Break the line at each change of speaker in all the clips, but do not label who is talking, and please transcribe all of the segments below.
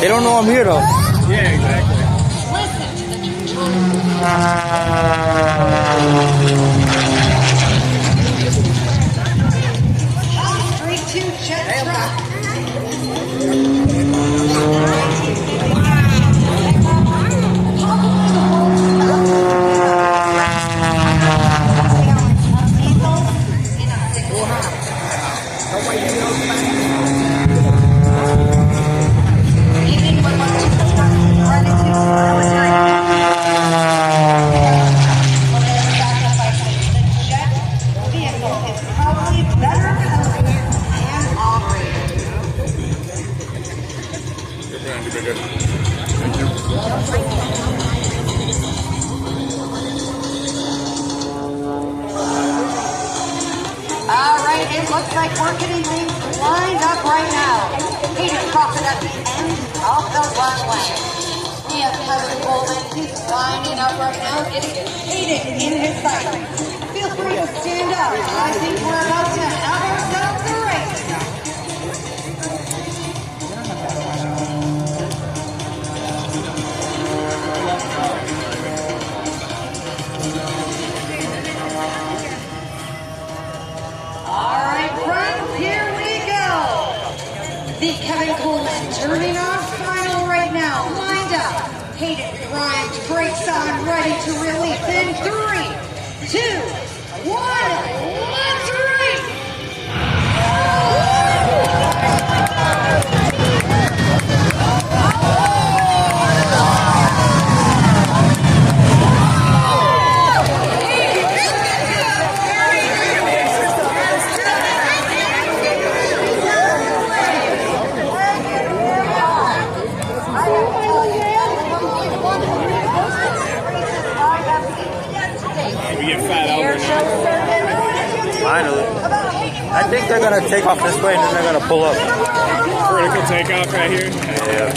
They don't know I'm here though.
Yeah, exactly.
Straight to jet truck. Looks like we're getting things lined up right now. He's crossing at the end of the runway. We have Kevin Coleman. He's lining up right now, getting Hayden in his sights. Feel free to stand up. I think we're about to have ourselves a race. Hayden Grimes, brakes on, ready to release in 3, 2, 1. Let's race!
We get fat over now.
Finally. I think they're going to take off this way and then they're going to pull up.
Vertical takeoff right here.
Yeah.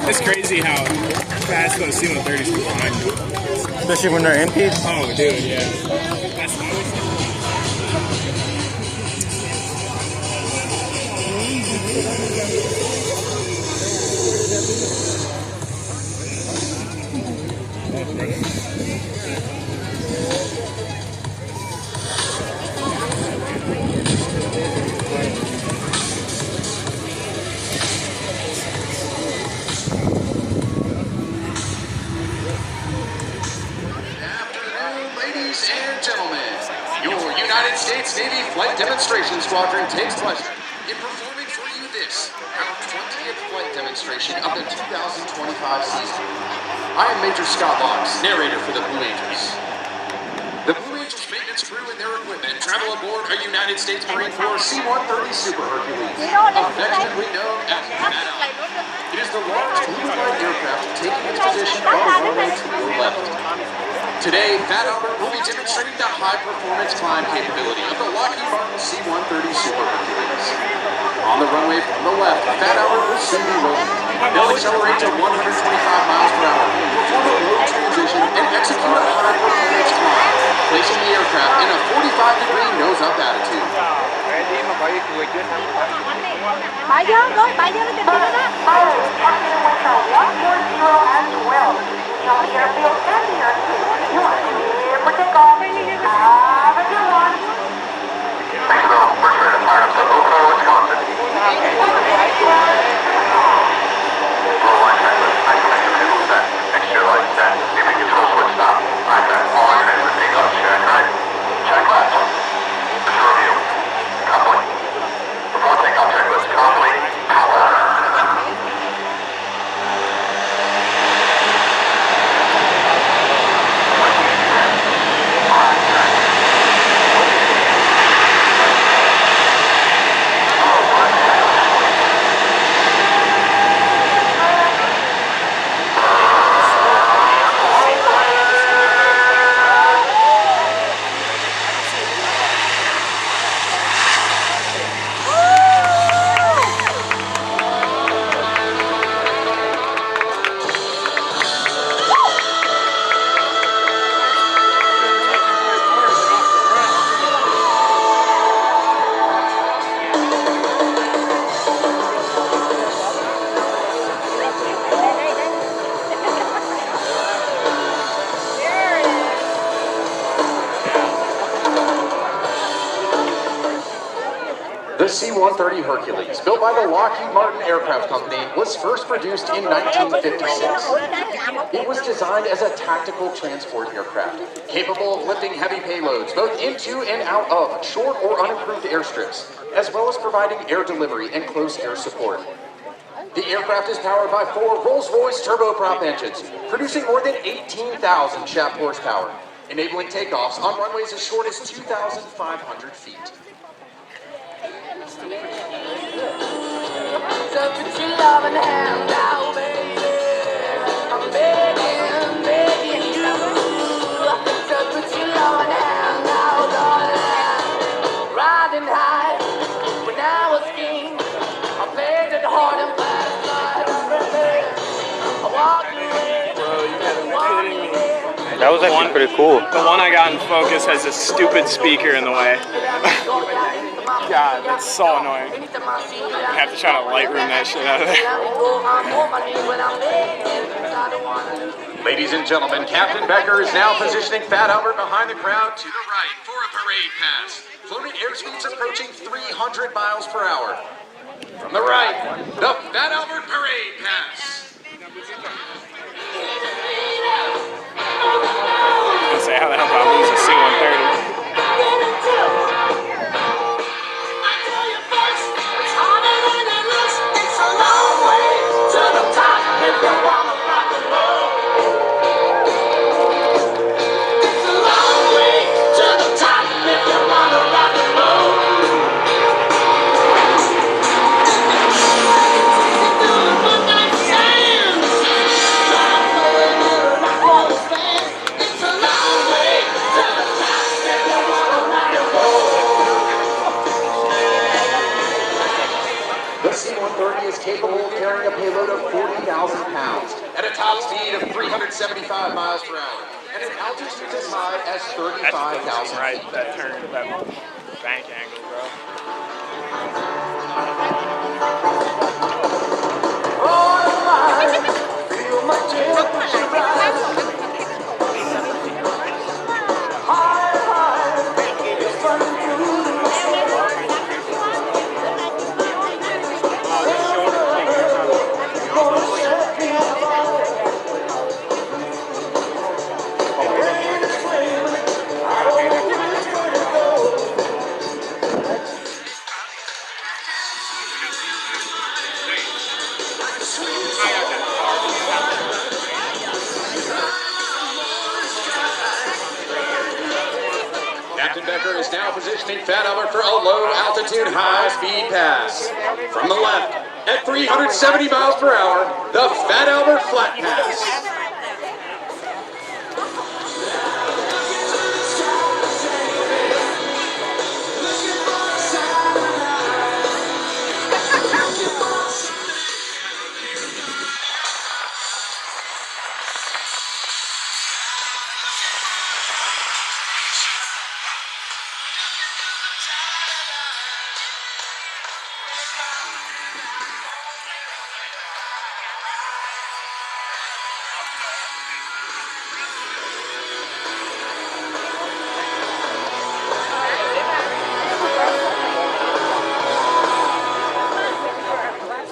It's crazy how fast those C-130s go behind.
Especially when they're emptied.
Oh, dude, yeah. That's nice.
Ladies and gentlemen, your United States Navy Flight Demonstration Squadron takes pleasure in performing for you this, our 20th flight demonstration of the 2025 season. I am Major Scott Locks, narrator for the Blue Angels. The Blue Angels maintenance crew and their equipment travel aboard a United States Marine Corps C-130 Super Hercules, affectionately known as Takeoff. It is the large blue and white aircraft taking its position on the runway to your left. Today, Fat Albert will be demonstrating the high-performance climb capability of the Lockheed Martin C-130 Super Hercules. On the runway from the left, Fat Albert will soon be rolling. They'll accelerate to 125 miles per hour, perform a low transition, and execute a high-performance climb, placing the aircraft in a 45-degree nose-up attitude. The C-130 Hercules, built by the Lockheed Martin Aircraft Company, was first produced in 1956. It was designed as a tactical transport aircraft, capable of lifting heavy payloads both into and out of short or unimproved airstrips, as well as providing air delivery and close air support. The aircraft is powered by 4 Rolls-Royce turboprop engines, producing more than 18,000 shaft horsepower, enabling takeoffs on runways as short as 2,500 feet.
So put your loving hand out, baby. I'm begging you. So put your loving hand out, darling. Riding high when I was king. I played it hard and fast. I walked away.
Bro, you gotta be kidding me.
That was actually pretty cool.
The one I got in focus has a stupid speaker in the way. God, that's so annoying. I have to try to Lightroom that shit out of there.
Ladies and gentlemen, Captain Becker is now positioning Fat Albert behind the crowd to the right for a parade pass. Floating airspeeds approaching 300 miles per hour. From the right, the Fat Albert parade pass. top speed of 375 miles per hour and an altitude as high as
That's
35,000 feet.
right. That turn, that bank angle, bro.
Captain Becker is now positioning Fat Albert for a low-altitude, high-speed pass. From the left, at 370 miles per hour, the Fat Albert Flat Pass.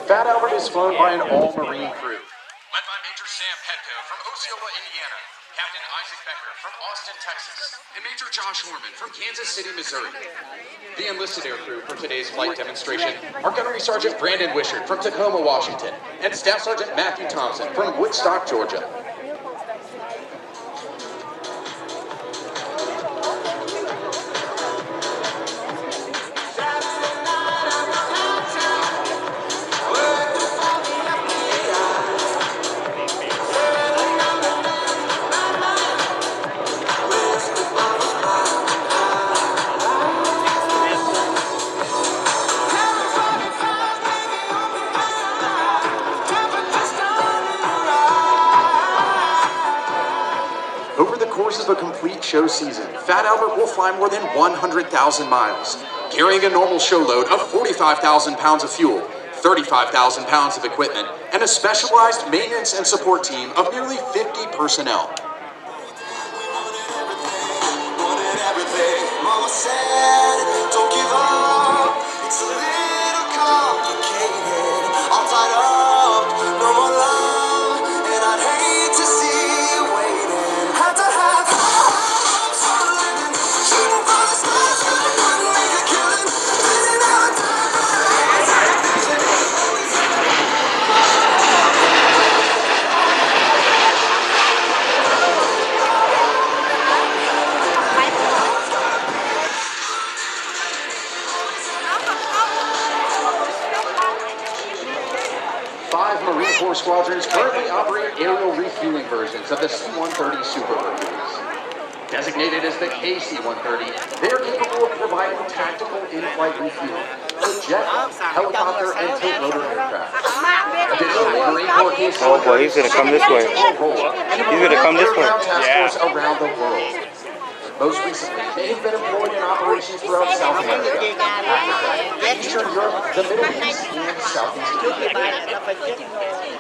Fat Albert is flown by an all-marine crew, led by Major Sam Petco from Osceola, Indiana, Captain Isaac Becker from Austin, Texas, and Major Josh Horman from Kansas City, Missouri. The enlisted air crew for today's flight demonstration are Gunnery Sergeant Brandon Wishart from Tacoma, Washington, and Staff Sergeant Matthew Thompson from Woodstock, Georgia. Over the course of a complete show season, Fat Albert will fly more than 100,000 miles, carrying a normal show load of 45,000 pounds of fuel, 35,000 pounds of equipment, and a specialized maintenance and support team of nearly 50 personnel.
Mama said, don't give up. It's a little complicated. All tied up, no more love. And I'd hate to see you waiting. Had to have hopes for a living. Shooting for the stars, couldn't make a killing. Didn't have a time for
Five Marine Corps squadrons currently operate aerial refueling versions of the C-130 Super Hercules. Designated as the KC-130, they are capable of providing tactical in-flight refueling for jet, helicopter, and tilt-rotor aircraft. Additionally, Marine Corps KC-130
Oh boy, he's gonna come this way. He's gonna come this way.
Task Force around the world. Most recently, they have been employed in operations throughout South America, Africa, Eastern Europe, the Middle East, and Southeast Asia.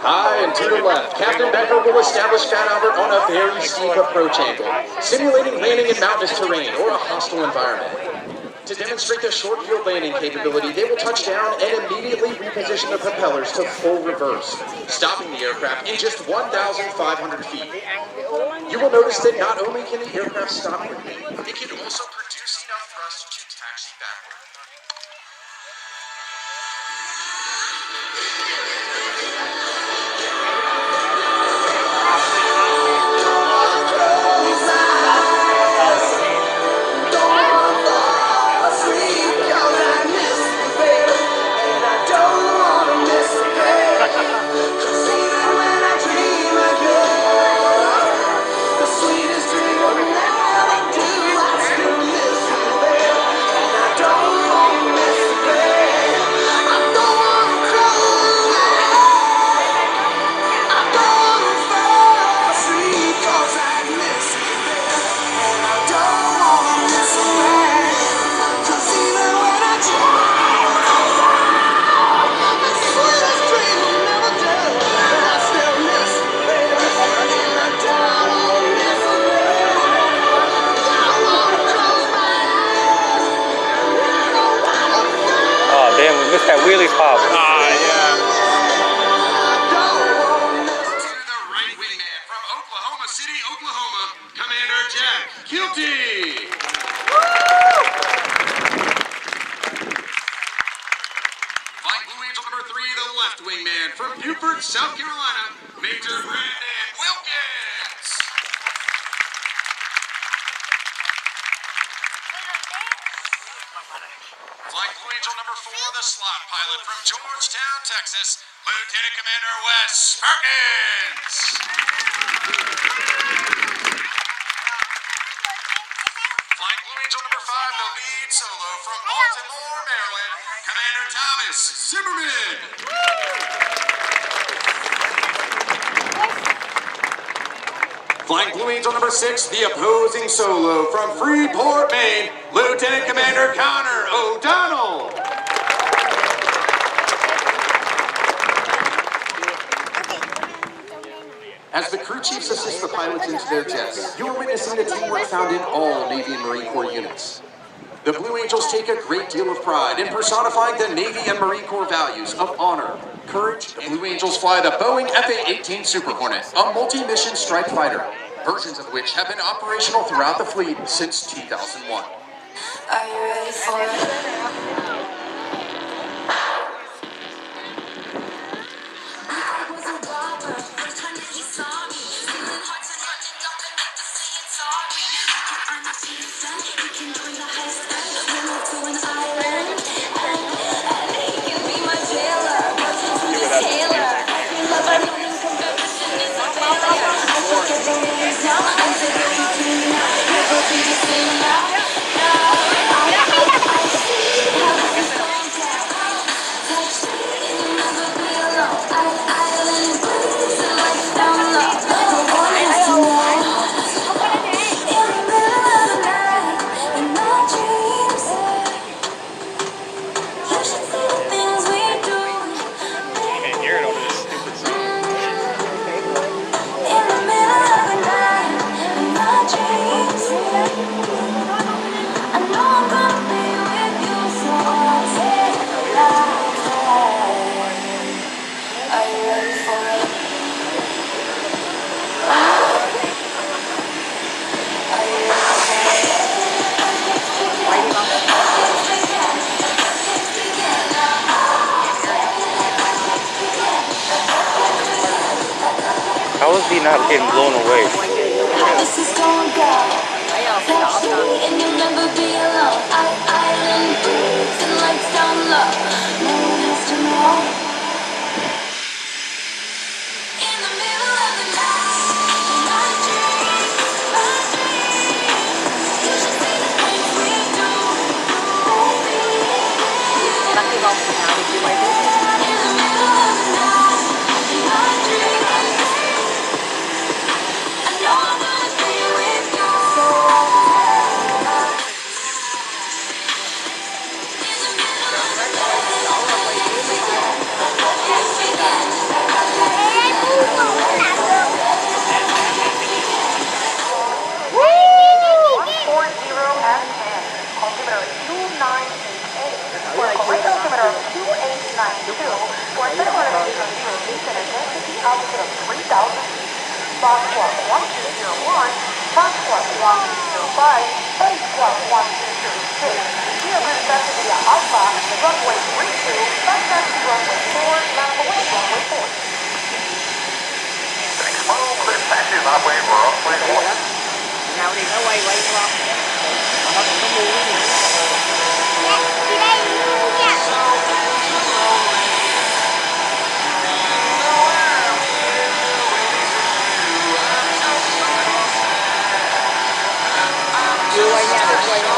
High and to the left, Captain Becker will establish Fat Albert on a very steep approach angle, simulating landing in mountainous terrain or a hostile environment. To demonstrate their short field landing capability, they will touch down and immediately reposition the propellers to full reverse, stopping the aircraft in just 1,500 feet. You will notice that not only can the aircraft stop quickly, it can also produce enough thrust to taxi backward.
Oh damn, we missed that wheelie pop.
Ah, yeah.
To the right wingman from Oklahoma City, Oklahoma, Commander Jack Kilty. Flight Blue Angel number 3, the left wingman from Beaufort, South Carolina, Major Brandon Wilkins. Flight Blue Angel number 4, the slot pilot from Georgetown, Texas, Lieutenant Commander Wes Perkins. Flight Blue Angel number 5, the lead solo from Baltimore, Maryland, Commander Thomas Zimmerman. Flying Blue Angel number 6, the opposing solo from Freeport, Maine, Lieutenant Commander Connor O'Donnell. As the crew chiefs assist the pilots into their jets, you are witnessing the teamwork found in all Navy and Marine Corps units. The Blue Angels take a great deal of pride in personifying the Navy and Marine Corps values of honor, courage. The Blue Angels fly the Boeing F/A-18 Super Hornet, a multi-mission strike fighter, versions of which have been operational throughout the fleet since 2001.
Are you ready for it?
How is he not getting blown away?
This is going down. And you'll never be alone. Island breeze and lights down low. No one has to know. In the middle of the night, my dreams. You should see the things we do, baby. In the middle of the night, my dreams. I know I'm gonna be with you. In the middle of the night.
Foxtrot 1201, Foxtrot 1205, Foxtrot 1206. We are expected via Alpha, runway 32, backpack to runway 4, left away runway 4.
Thanks, Mo. Clear passage runway, we're off way 1.
Nào đi nó quay quay đúng không? Nó cũng có mua cái gì. Đi đây luôn nha. Vừa quay nha, đừng quay nha.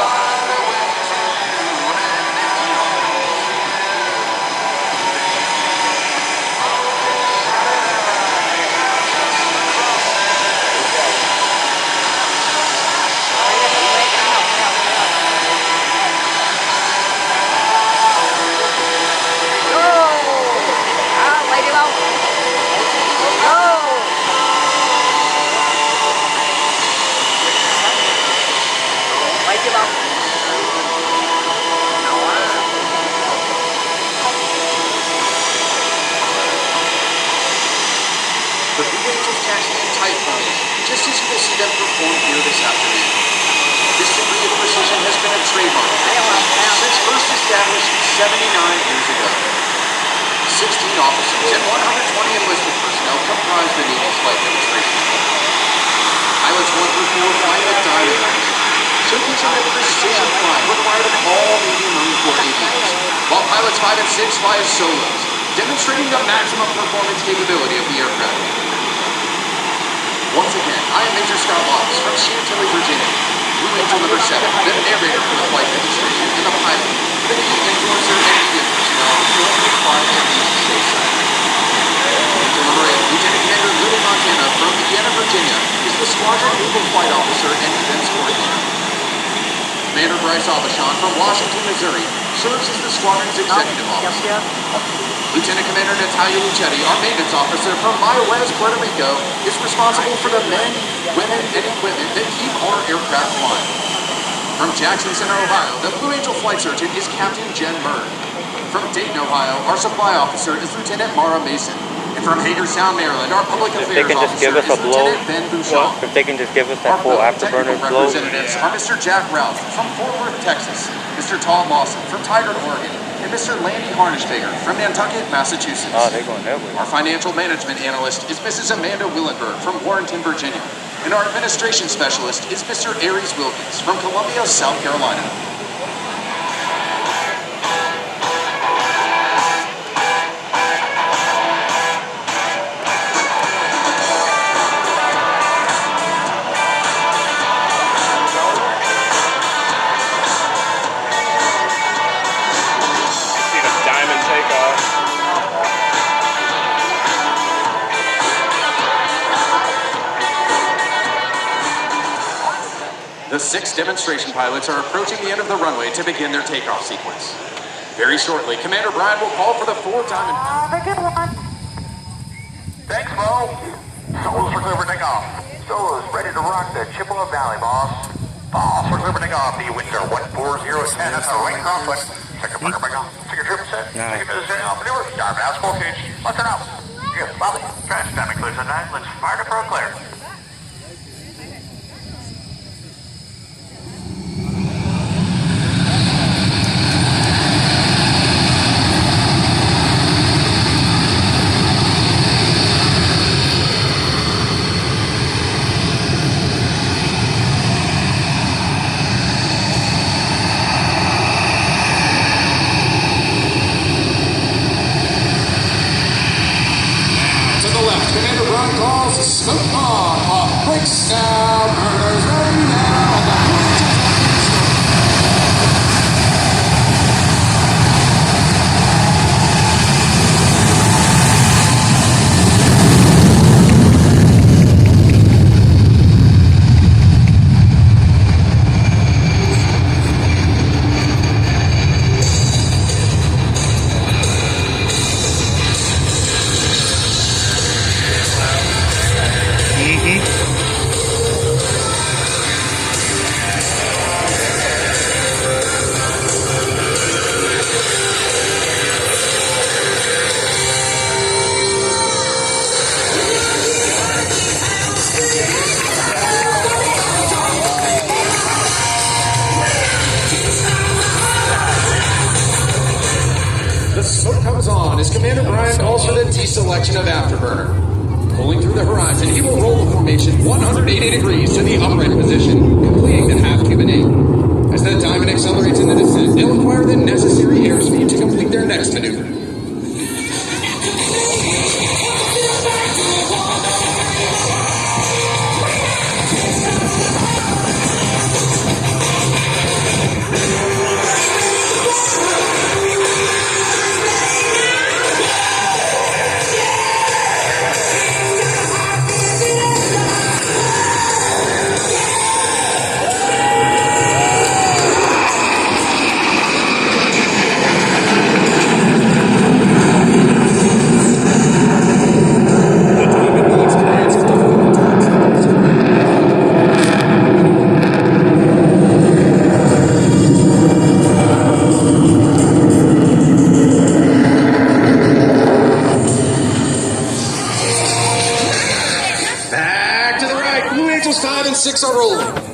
The Blue Angels taxi in tight formation, just as you will see them perform here this afternoon. This degree of precision has been a trademark since first established 79 years ago. 16 officers and 120 enlisted personnel comprise the Navy's flight demonstration. Pilots 1 through 4 fly the diamond race, showcasing the precision flying required of all Navy Marine Corps aviators, while pilots 5 and 6 fly as solos, demonstrating the maximum performance capability of the aircraft. Once again, I am Major Scott Lawrence from Chantilly, Virginia, Blue Angel number 7, the narrator for the flight demonstration, and the pilot, the key influencer and media personnel who will take part in these stateside. Angel number 8, Lieutenant Commander Lily Montana from Vienna, Virginia, is the Squadron Naval Flight Officer and Events Coordinator. Commander Bryce Aubuchon from Washington, Missouri, serves as the squadron's executive officer. Lieutenant Commander Natalia Lucetti, our maintenance officer from Mayahuez, Puerto Rico, is responsible for the men, women, and equipment that keep our aircraft flying. From Jackson Center, Ohio, the Blue Angel flight surgeon is Captain Jen Murray. From Dayton, Ohio, our supply officer is Lieutenant Mara Mason. And from Hagerstown, Maryland, our public affairs officer is Lieutenant Ben Bouchon.
If they can just give us that full afterburner blow.
Representatives are Mr. Jack Ralph from Fort Worth, Texas, Mr. Tom Lawson from Tigard, Oregon, and Mr. Landy Harnishbaker from Nantucket, Massachusetts.
Oh, they're going that way.
Our financial management analyst is Mrs. Amanda Willenberg from Warrenton, Virginia, and our administration specialist is Mr. Aries Wilkins from Columbia, South Carolina.
See the diamond takeoff.
The 6 demonstration pilots are approaching the end of the runway to begin their takeoff sequence. Very shortly, Commander Bryan will call for the 4 diamond.
Have a good one.
Thanks, Mo. Solos are clear for takeoff. Solos ready to rock the Chippewa Valley, boss. Boss, we're clear for takeoff. The winds are 14010. That's our wing conflict. Second marker back on. Second trip set.
Nice.
Second position off maneuver. Dive out, full cage. Let's turn out. Yes, Bobby. Crash timing clears at 9. Let's fire to pro clear. To the left, Commander Brown calls smoke on. Off brakes now. Burners ready now. And the point is the deselection of Afterburner. Pulling through the horizon, he will roll the formation 180 degrees to the upright position, completing the half Cuban 8. As the Diamond accelerates in the descent, they'll acquire the necessary airspeed to complete their next maneuver.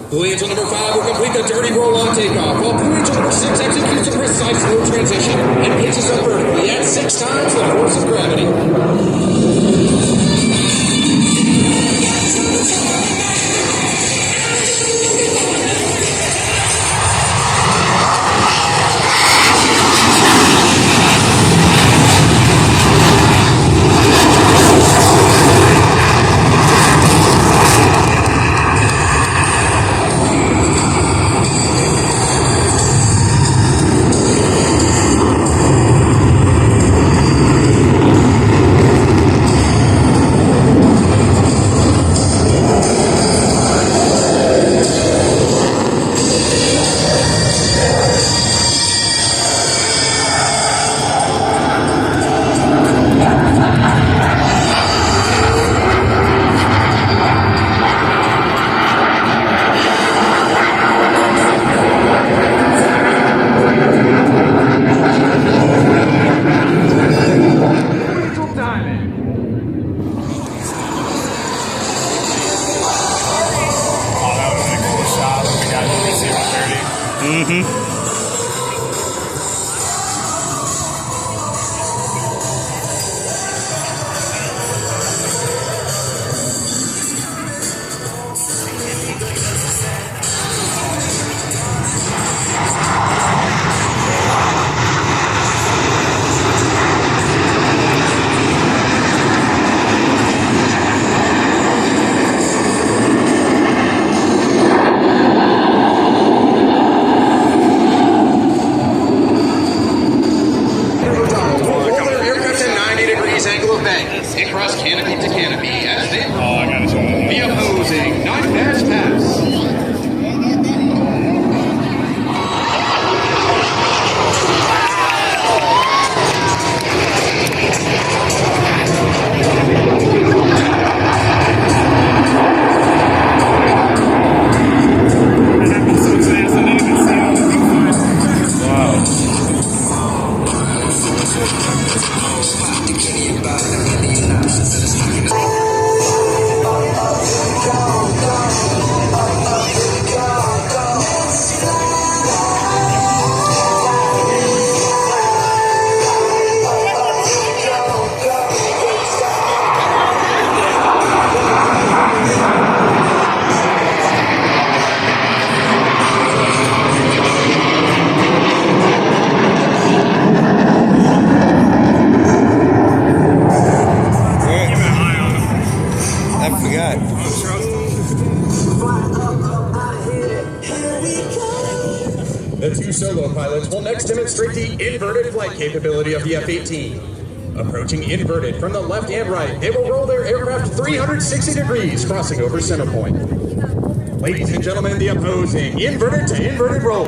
Blue Angel number 5 will complete the dirty roll on takeoff, while Blue Angel number 6 executes a precise slow transition and pitches up vertically at 6 times the force of gravity.
Demonstrate the inverted flight capability of the F-18. Approaching inverted from the left and right, they will roll their aircraft 360 degrees, crossing over center point. Ladies and gentlemen, the opposing inverted to inverted roll.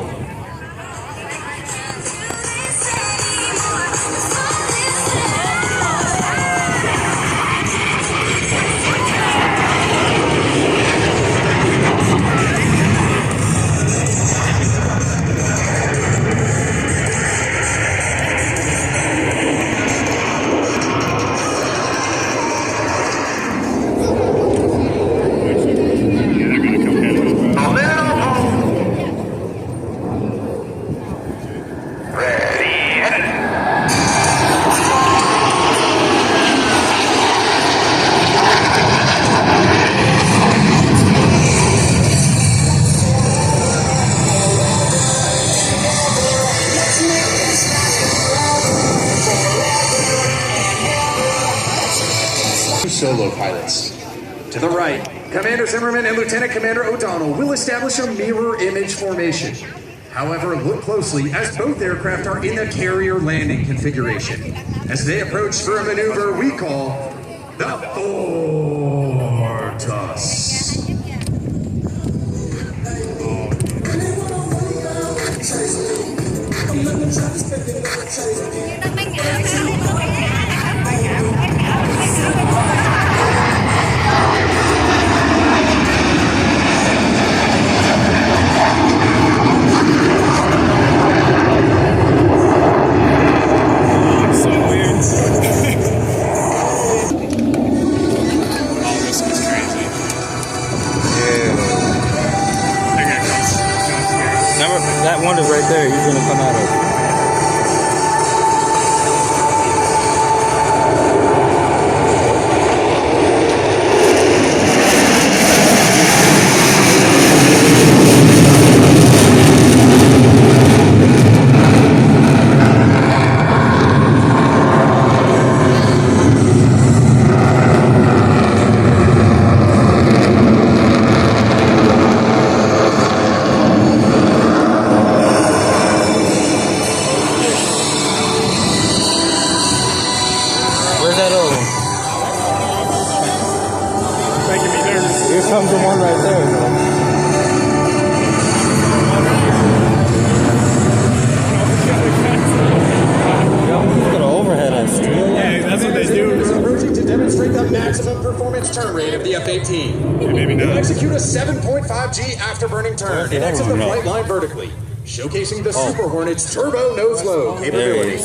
Commander Zimmerman and Lieutenant Commander O'Donnell will establish a mirror image formation. However, look closely as both aircraft are in the carrier landing configuration. As they approach for a maneuver we call the Fortus.
That one is right there. He's gonna come out of. Where's that over?
Making me nervous.
Here comes the one right there, bro. He's gonna overhead us.
Yeah, that's what they do.
Is approaching to demonstrate the maximum performance turn rate of the F-18.
Yeah, maybe
They'll
not.
execute a 7.5 G afterburning turn and exit the flight line vertically, showcasing the Super Hornet's turbo nose-low capability.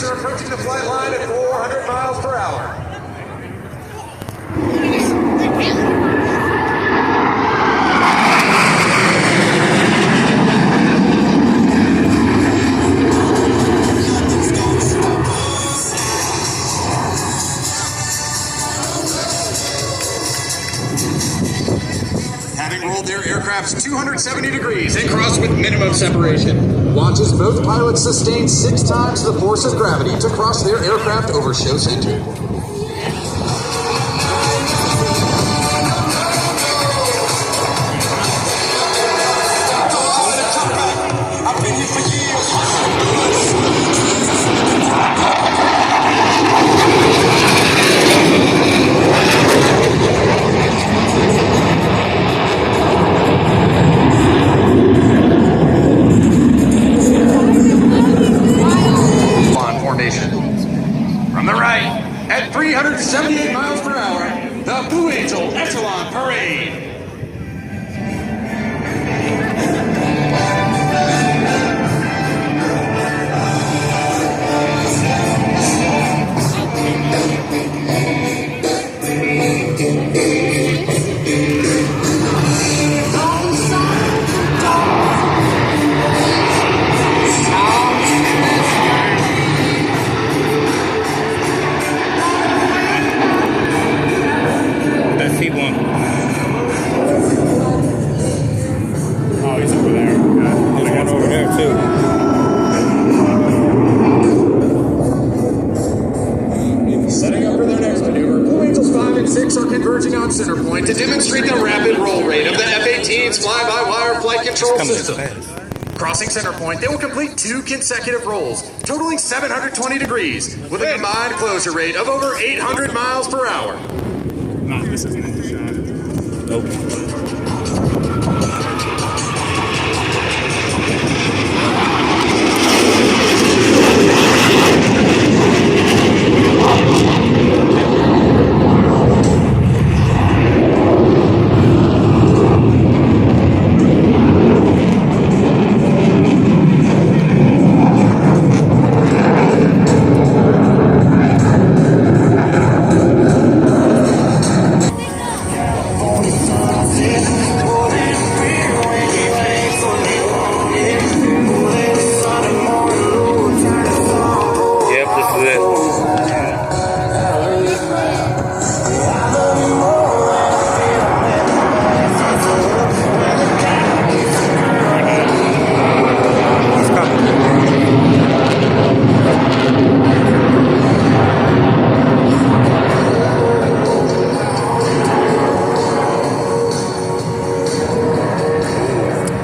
Are approaching the flight line at 400 miles per hour. Having rolled their aircraft's 270 degrees and crossed with minimum separation, watches both pilots sustain 6 times the force of gravity to cross their aircraft over show center. From the right, at
Oh, he's over there.
There's one over there too.
Setting up for their next maneuver, Blue Angels 5 and 6 are converging on center point to demonstrate the rapid roll rate of the F-18's fly-by-wire flight control system. Crossing center point, they will complete 2 consecutive rolls, totaling 720 degrees, with a combined closure rate of over 800 miles per hour.
No, this isn't a shot.
Nope.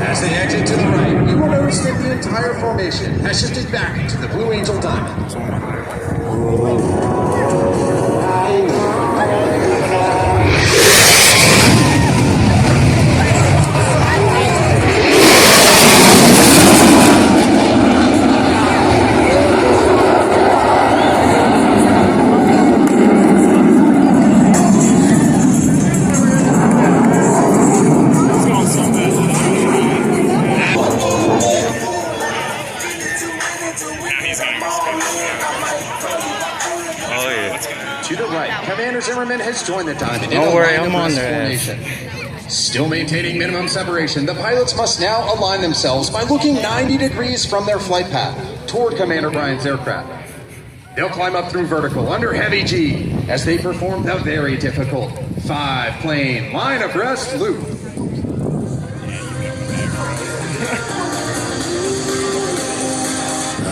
As they exit to the right, you will notice that the entire formation has shifted back to the Blue Angel Diamond.
Oh yeah.
To the right, Commander Zimmerman has joined the Diamond.
Don't
in a
worry,
line
I'm
of
on
rest
there.
formation. Still maintaining minimum separation, the pilots must now align themselves by looking 90 degrees from their flight path toward Commander Bryan's aircraft. They'll climb up through vertical under heavy G as they perform the very difficult 5-plane line abreast loop.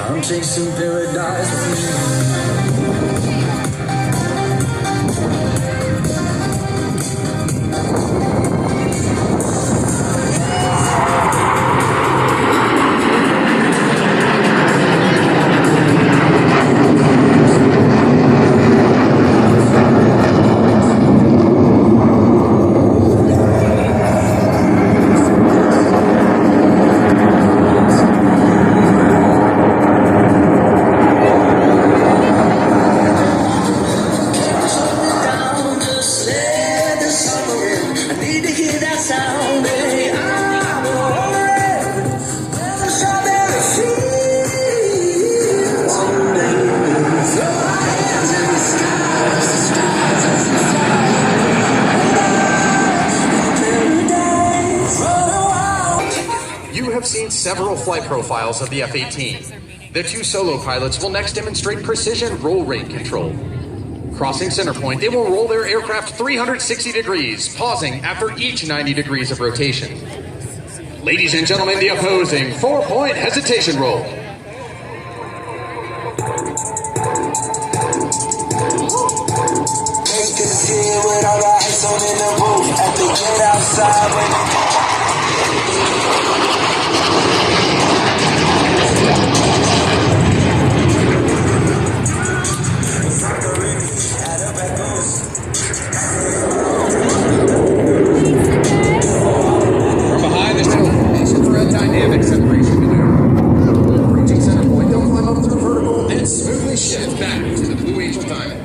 I'm chasing paradise with you.
You have seen several flight profiles of the F-18. The 2 solo pilots will next demonstrate precision roll rate control. Crossing center point, they will roll their aircraft 360 degrees, pausing after each 90 degrees of rotation. Ladies and gentlemen, the opposing 4-point hesitation roll. From behind, there's no formation for a dynamic separation maneuver. Reaching center point, they'll climb up through vertical and smoothly shift back to the Blue Angel Diamond.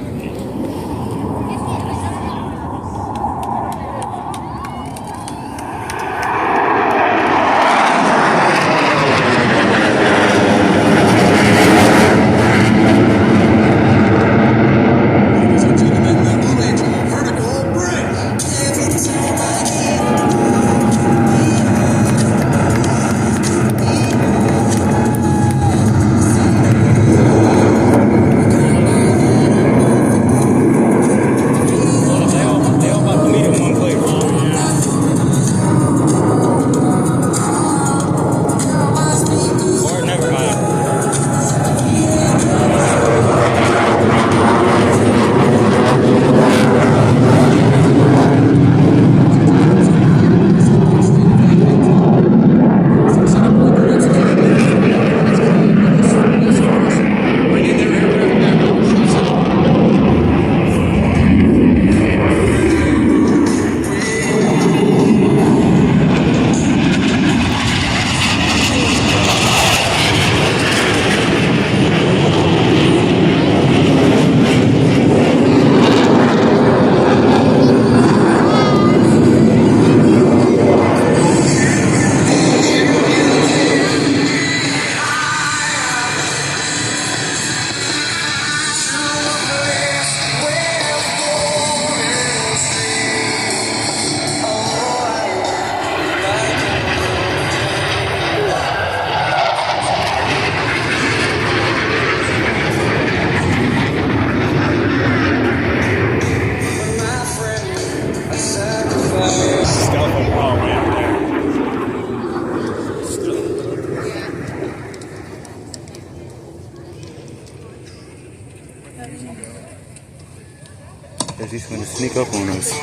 because he's going to sneak up on us.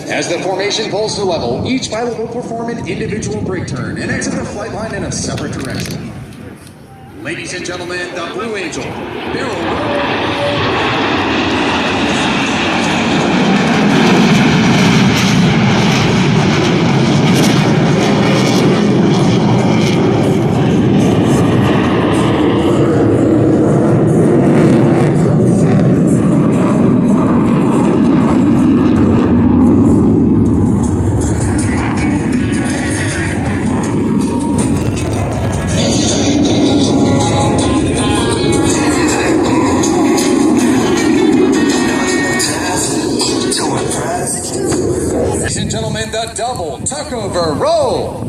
As the formation pulls to level, each pilot will perform an individual brake turn and exit the flight line in a separate direction. Ladies and gentlemen, the Blue Angel, barrel roll. Ladies and gentlemen, the double tuckover roll.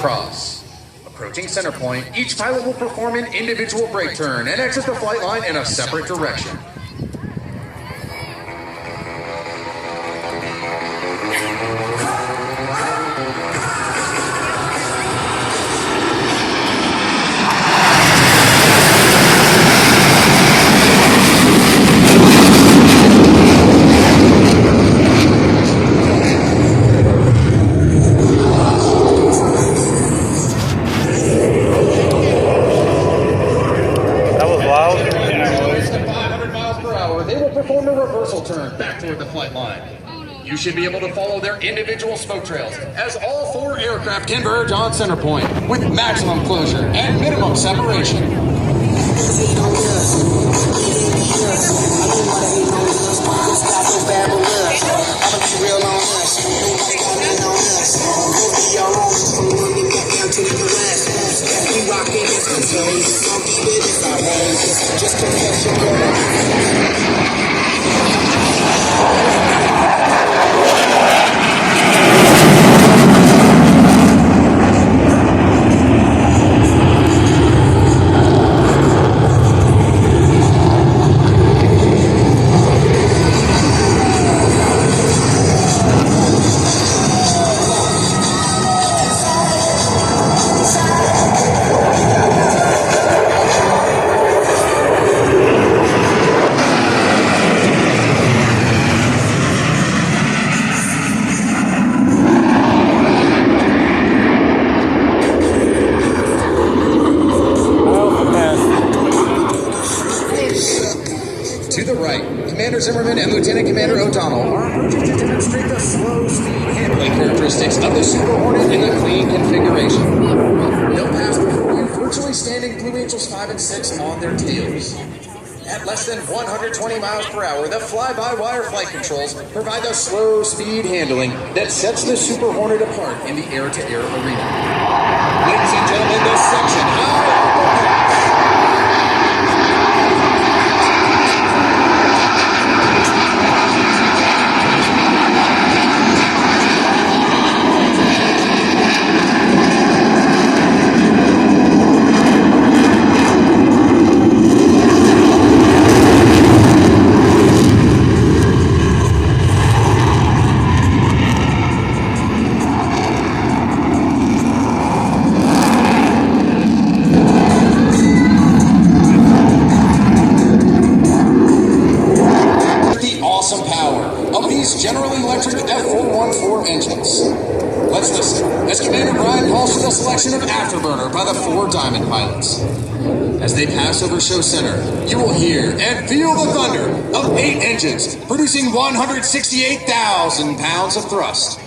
Cross. Approaching center point, each pilot will perform an individual brake turn and exit the flight line in a separate direction. Perform a reversal turn back toward the flight line. You should be able to follow their individual smoke trails, as all 4 aircraft converge on center point with maximum closure and minimum separation. To the right, Commander Zimmerman and Lieutenant Commander O'Donnell are approaching to demonstrate the slow speed handling characteristics of the Super Hornet in the clean configuration. They'll pass before you, virtually standing Blue Angels 5 and 6 on their tails. At less than 120 miles per hour, the fly-by-wire flight controls provide the slow speed handling that sets the Super Hornet apart in the air-to-air arena. Ladies and gentlemen, this section
Diamond pilots. As they pass over Show Center, you will hear and feel the thunder of 8 engines producing 168,000 pounds of thrust.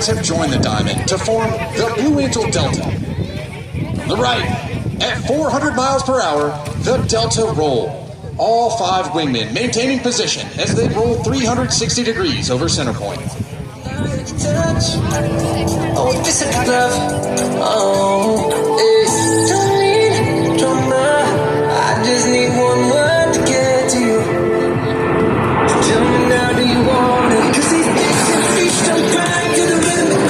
Have joined the Diamond to form the Blue Angel Delta. From the right, at 400 miles per hour, the Delta roll. All 5 wingmen maintaining position as they roll 360 degrees over center point.
I just need one word to get to you. Tell me now, do you want it? 'Cause these days I'm trying to the rhythm.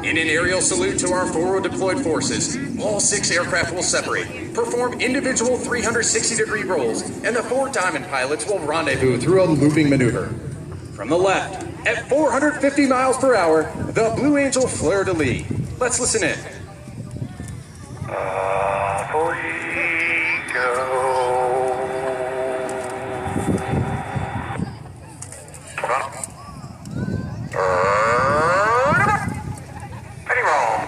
In an aerial salute to our forward deployed forces, all 6 aircraft will separate, perform individual 360-degree rolls, and the 4 Diamond pilots will rendezvous through a looping maneuver. From the left, at 450 miles per hour, the Blue Angel fleur-de-lis. Let's listen in.
Up we go. Ready, roll.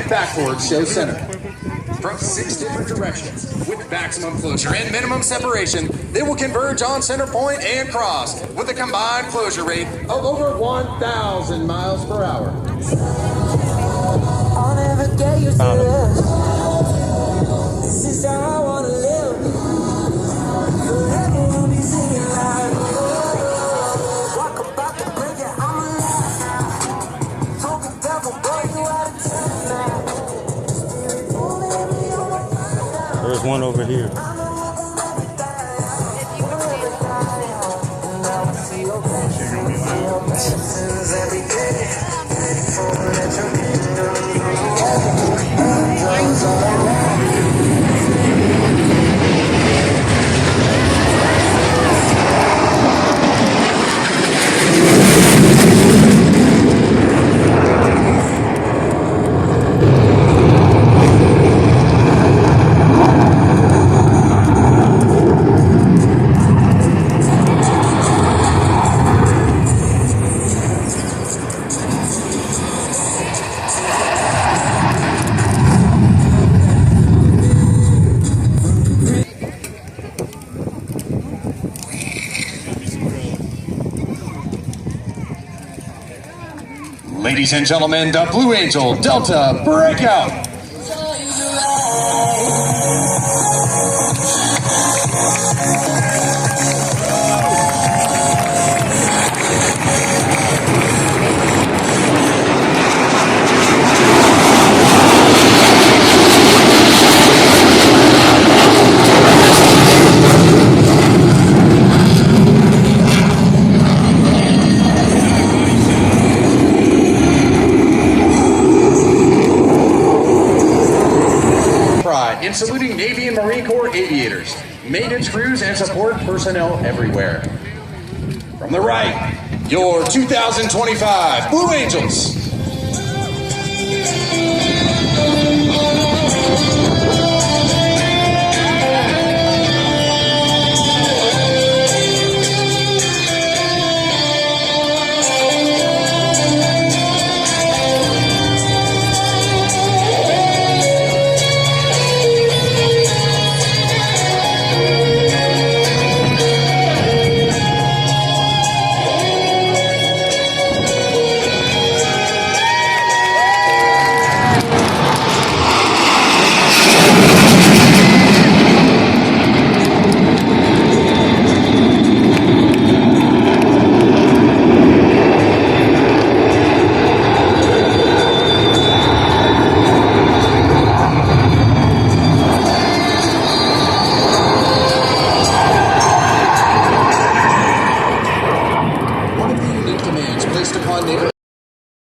and back towards show center. From 6 different directions, with maximum closure and minimum separation, they will converge on center point and cross with a combined closure rate of over 1,000 miles per hour.
I'll never get used to this. This is how I wanna live. Forever we'll be singing like walk about the break it, I'm alive. Told the devil, boy, you out of time now.
There's one over here.
Ladies and gentlemen, the Blue Angel Delta Breakout. In saluting Navy and Marine Corps aviators, maintenance crews, and support personnel everywhere. From the right, your 2025 Blue Angels.